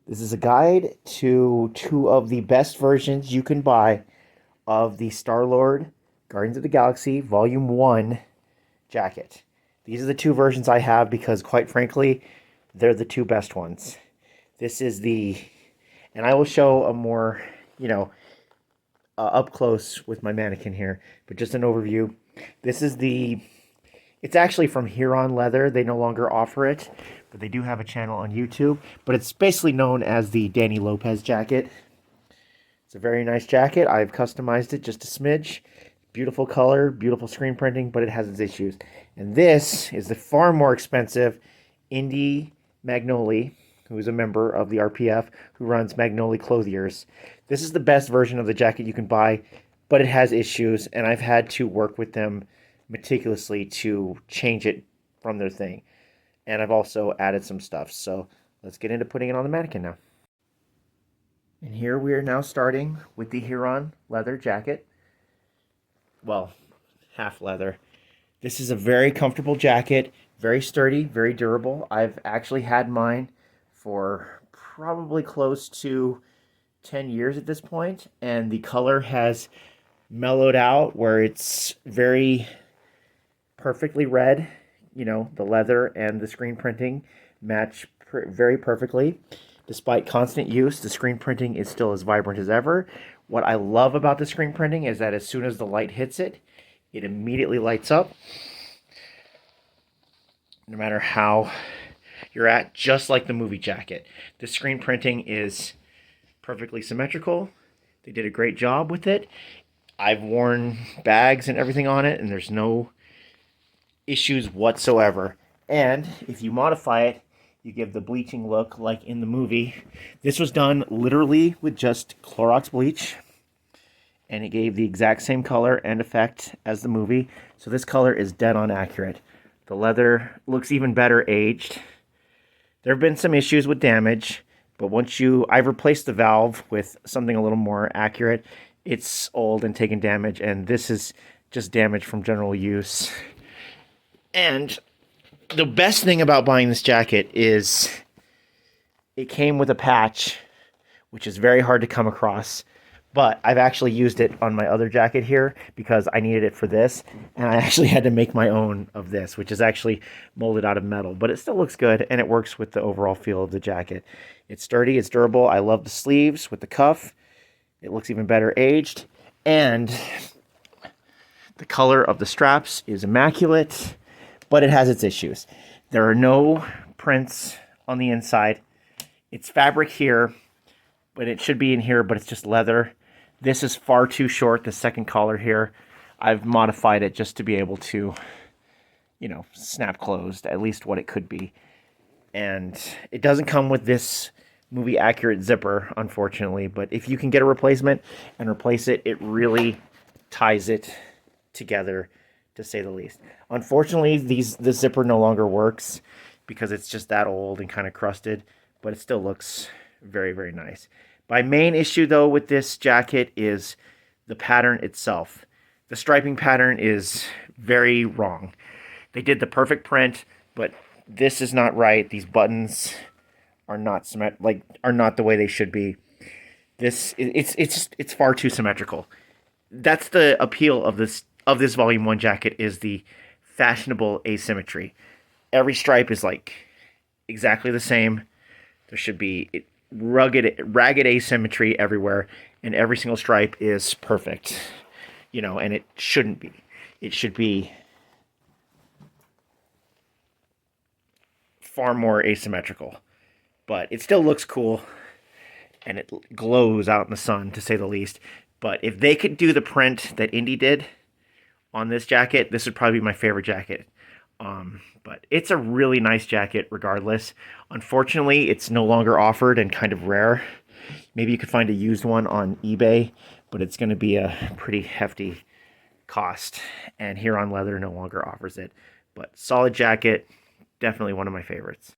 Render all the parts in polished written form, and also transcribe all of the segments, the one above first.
This is a guide to two of the best versions you can buy of the Star-Lord Guardians of the Galaxy Volume 1 jacket. These are the two versions I have because, quite frankly, they're the two best ones. This is and I will show a more, you know, up close with my mannequin here, but just an overview. This is it's actually from Huron Leather. They no longer offer it, but they do have a channel on YouTube. But it's basically known as the Danny Lopez jacket. It's a very nice jacket. I've customized it just a smidge. Beautiful color, beautiful screen printing, but it has its issues. And this is the far more expensive Indy Magnoli, who is a member of the RPF, who runs Magnoli Clothiers. This is the best version of the jacket you can buy, but it has issues, and I've had to work with them meticulously to change it from their thing. And I've also added some stuff. So let's get into putting it on the mannequin now. And here we are now starting with the Huron leather jacket. Well, half leather. This is a very comfortable jacket, very sturdy, very durable. I've actually had mine for probably close to 10 years at this point, and the color has mellowed out where it's very perfectly red. You know, the leather and the screen printing match very perfectly. Despite constant use, the screen printing is still as vibrant as ever. What I love about the screen printing is that as soon as the light hits it, it immediately lights up. No matter how you're at, just like the movie jacket. The screen printing is perfectly symmetrical. They did a great job with it. I've worn bags and everything on it, and there's no issues whatsoever. And if you modify it, you give the bleaching look like in the movie. This was done literally with just Clorox bleach, and it gave the exact same color and effect as the movie. So this color is dead on accurate. The leather looks even better aged. There have been some issues with damage, but I've replaced the valve with something a little more accurate. It's old and taken damage, and this is just damage from general use. And the best thing about buying this jacket is it came with a patch, which is very hard to come across. But I've actually used it on my other jacket here because I needed it for this. And I actually had to make my own of this, which is actually molded out of metal. But it still looks good, and it works with the overall feel of the jacket. It's sturdy, it's durable. I love the sleeves with the cuff. It looks even better aged. And the color of the straps is immaculate, but it has its issues. There are no prints on the inside. It's fabric here, but it should be in here, but it's just leather. This is far too short, the second collar here. I've modified it just to be able to, snap closed, at least what it could be. And it doesn't come with this movie accurate zipper, unfortunately, but if you can get a replacement and replace it, it really ties it together, to say the least. Unfortunately, this zipper no longer works because it's just that old and kind of crusted, but it still looks very, very nice. My main issue, though, with this jacket is the pattern itself. The striping pattern is very wrong. They did the perfect print, but this is not right. These buttons are not are not the way they should be. It's far too symmetrical. That's the appeal of this Volume 1 jacket, is the fashionable asymmetry. Every stripe is like exactly the same. There should be ragged asymmetry everywhere, and every single stripe is perfect. And it shouldn't be. It should be far more asymmetrical. But it still looks cool, and it glows out in the sun, to say the least. But if they could do the print that Indy did on this jacket, this would probably be my favorite jacket. But it's a really nice jacket regardless. Unfortunately, it's no longer offered and kind of rare. Maybe you could find a used one on eBay, but it's going to be a pretty hefty cost. And Huron Leather no longer offers it. But solid jacket, definitely one of my favorites.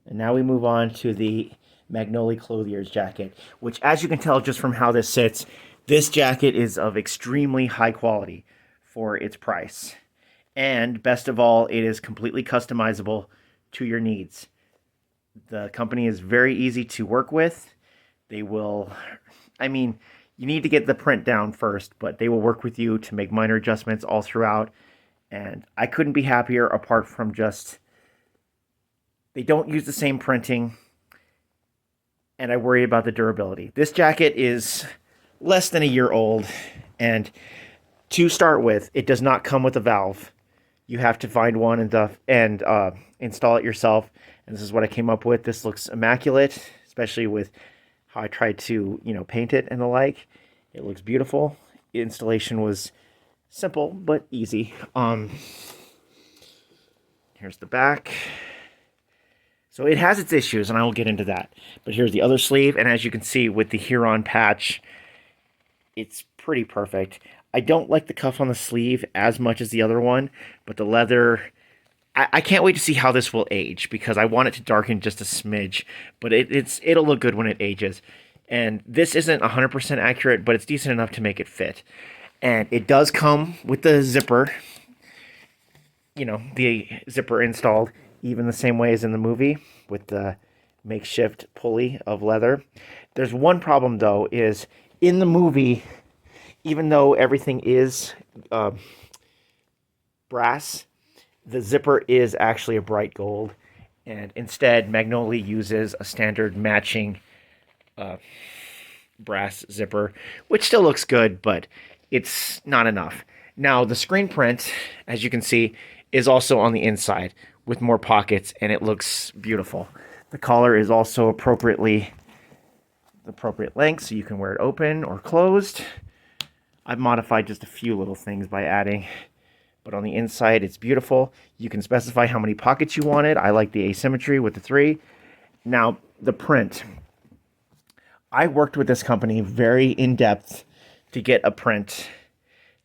And now we move on to the Magnoli Clothier's jacket, which, as you can tell just from how this sits, this jacket is of extremely high quality for its price. And best of all, it is completely customizable to your needs. The company is very easy to work with. They will, I mean, you need to get the print down first, but they will work with you to make minor adjustments all throughout. And I couldn't be happier apart from just they don't use the same printing, and I worry about the durability. This jacket is less than a year old, and to start with, it does not come with a valve. You have to find one and install it yourself. And this is what I came up with. This looks immaculate, especially with how I tried to, paint it and the like. It looks beautiful. The installation was simple but easy. Here's the back. So it has its issues, and I will get into that. But here's the other sleeve, and as you can see with the Huron patch, it's pretty perfect. I don't like the cuff on the sleeve as much as the other one, but the leather, I can't wait to see how this will age, because I want it to darken just a smidge, but it'll look good when it ages. And this isn't 100% accurate, but it's decent enough to make it fit. And it does come with the zipper, the zipper installed, even the same way as in the movie, with the makeshift pulley of leather. There's one problem, though, is in the movie, even though everything is brass, the zipper is actually a bright gold. And instead, Magnolia uses a standard matching brass zipper, which still looks good, but it's not enough. Now, the screen print, as you can see, is also on the inside with more pockets, and it looks beautiful. The collar is also appropriate length, so you can wear it open or closed. I've modified just a few little things by adding, but on the inside, it's beautiful. You can specify how many pockets you wanted. I like the asymmetry with the 3. Now, the print. I worked with this company very in-depth to get a print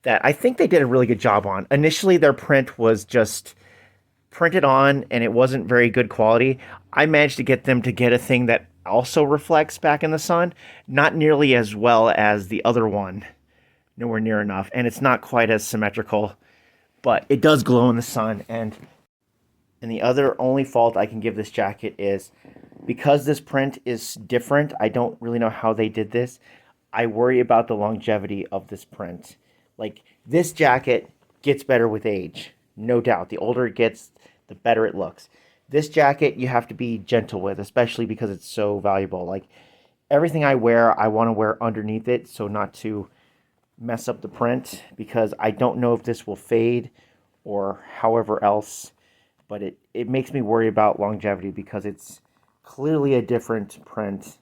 that I think they did a really good job on. Initially, their print was just printed on, and it wasn't very good quality. I managed to get them to get a thing that also reflects back in the sun, not nearly as well as the other one, nowhere near enough, and it's not quite as symmetrical, but it does glow in the sun. And the other only fault I can give this jacket is because this print is different. I don't really know how they did this. I worry about the longevity of this print. Like, this jacket gets better with age, no doubt. The older it gets, the better it looks. This jacket you have to be gentle with, especially because it's so valuable. Like, everything I wear, I want to wear underneath it, so not to mess up the print, because I don't know if this will fade or however else, but it makes me worry about longevity because it's clearly a different print.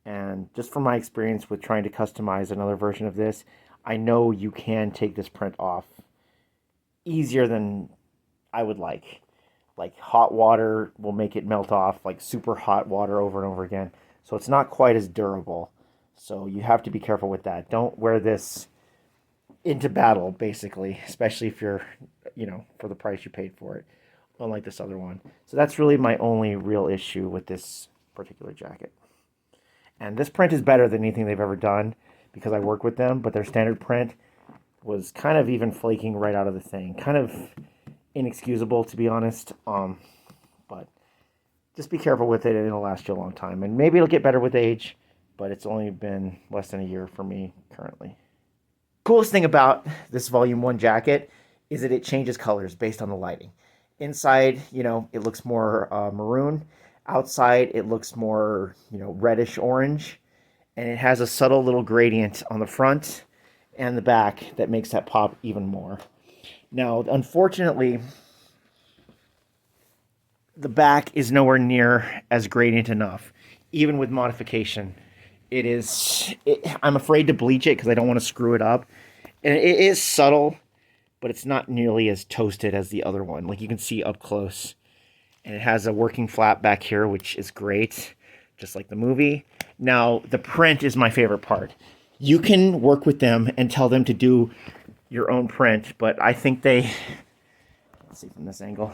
And just from my experience with trying to customize another version of this, I know you can take this print off easier than I would like. Like, hot water will make it melt off, like super hot water over and over again. So it's not quite as durable. So you have to be careful with that. Don't wear this into battle, basically, especially if you're, for the price you paid for it, unlike this other one. So that's really my only real issue with this particular jacket. And this print is better than anything they've ever done because I work with them, but their standard print was kind of even flaking right out of the thing. Kind of inexcusable, to be honest. But just be careful with it, and it'll last you a long time. And maybe it'll get better with age, but it's only been less than a year for me currently. Coolest thing about this Volume 1 jacket is that it changes colors based on the lighting. Inside, it looks more maroon. Outside, it looks more, reddish orange. And it has a subtle little gradient on the front and the back that makes that pop even more. Now, unfortunately, the back is nowhere near as gradient enough, even with modification. I'm afraid to bleach it because I don't want to screw it up. And it is subtle, but it's not nearly as toasted as the other one. Like, you can see up close. And it has a working flap back here, which is great, just like the movie. Now, the print is my favorite part. You can work with them and tell them to do your own print, but I think let's see from this angle,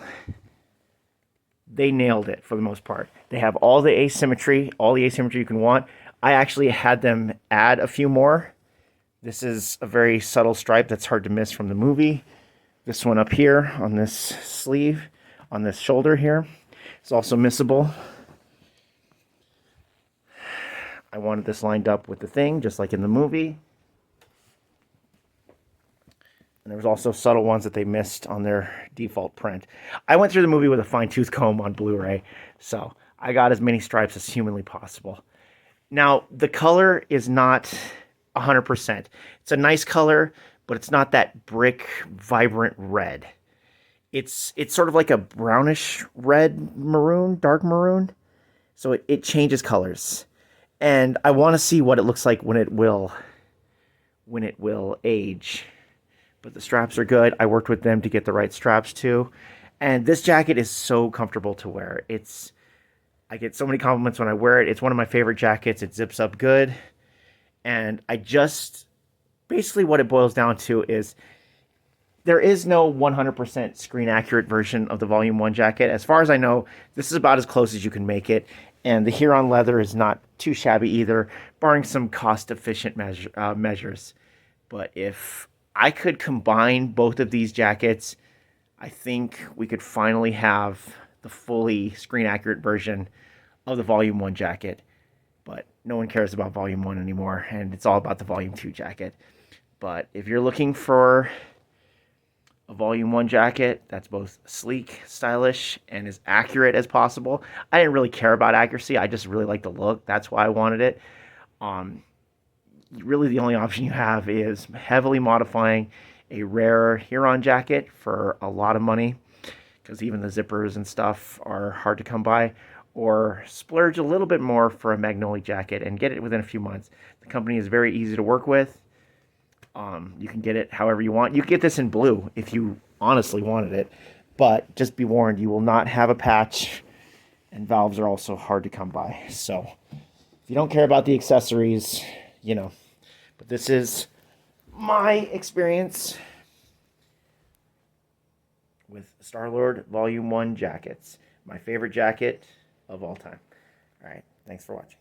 they nailed it for the most part. They have all the asymmetry you can want. I actually had them add a few more. This is a very subtle stripe that's hard to miss from the movie. This one up here on this sleeve, on this shoulder here. It's also missable. I wanted this lined up with the thing, just like in the movie. And there was also subtle ones that they missed on their default print. I went through the movie with a fine-tooth comb on Blu-ray, so I got as many stripes as humanly possible. Now, the color is not 100%. It's a nice color, but it's not that brick, vibrant red. It's sort of like a brownish red maroon, dark maroon. So it changes colors. And I want to see what it looks like when it will age. But the straps are good. I worked with them to get the right straps too. And this jacket is so comfortable to wear. I get so many compliments when I wear it. It's one of my favorite jackets. It zips up good. And basically what it boils down to is there is no 100% screen accurate version of the Volume 1 jacket. As far as I know, this is about as close as you can make it. And the Huron leather is not too shabby either, barring some cost-efficient measures. But if I could combine both of these jackets, I think we could finally have the fully screen-accurate version of the Volume 1 jacket. But no one cares about Volume 1 anymore, and it's all about the Volume 2 jacket. But if you're looking for a Volume 1 jacket that's both sleek, stylish, and as accurate as possible. I didn't really care about accuracy. I just really like the look. That's why I wanted it. Really, the only option you have is heavily modifying a rare Huron jacket for a lot of money, because even the zippers and stuff are hard to come by, or splurge a little bit more for a Magnolia jacket and get it within a few months. The company is very easy to work with. You can get it however you want. You can get this in blue if you honestly wanted it. But just be warned, you will not have a patch. And valves are also hard to come by. So if you don't care about the accessories, But this is my experience with Star-Lord Volume 1 jackets. My favorite jacket of all time. All right. Thanks for watching.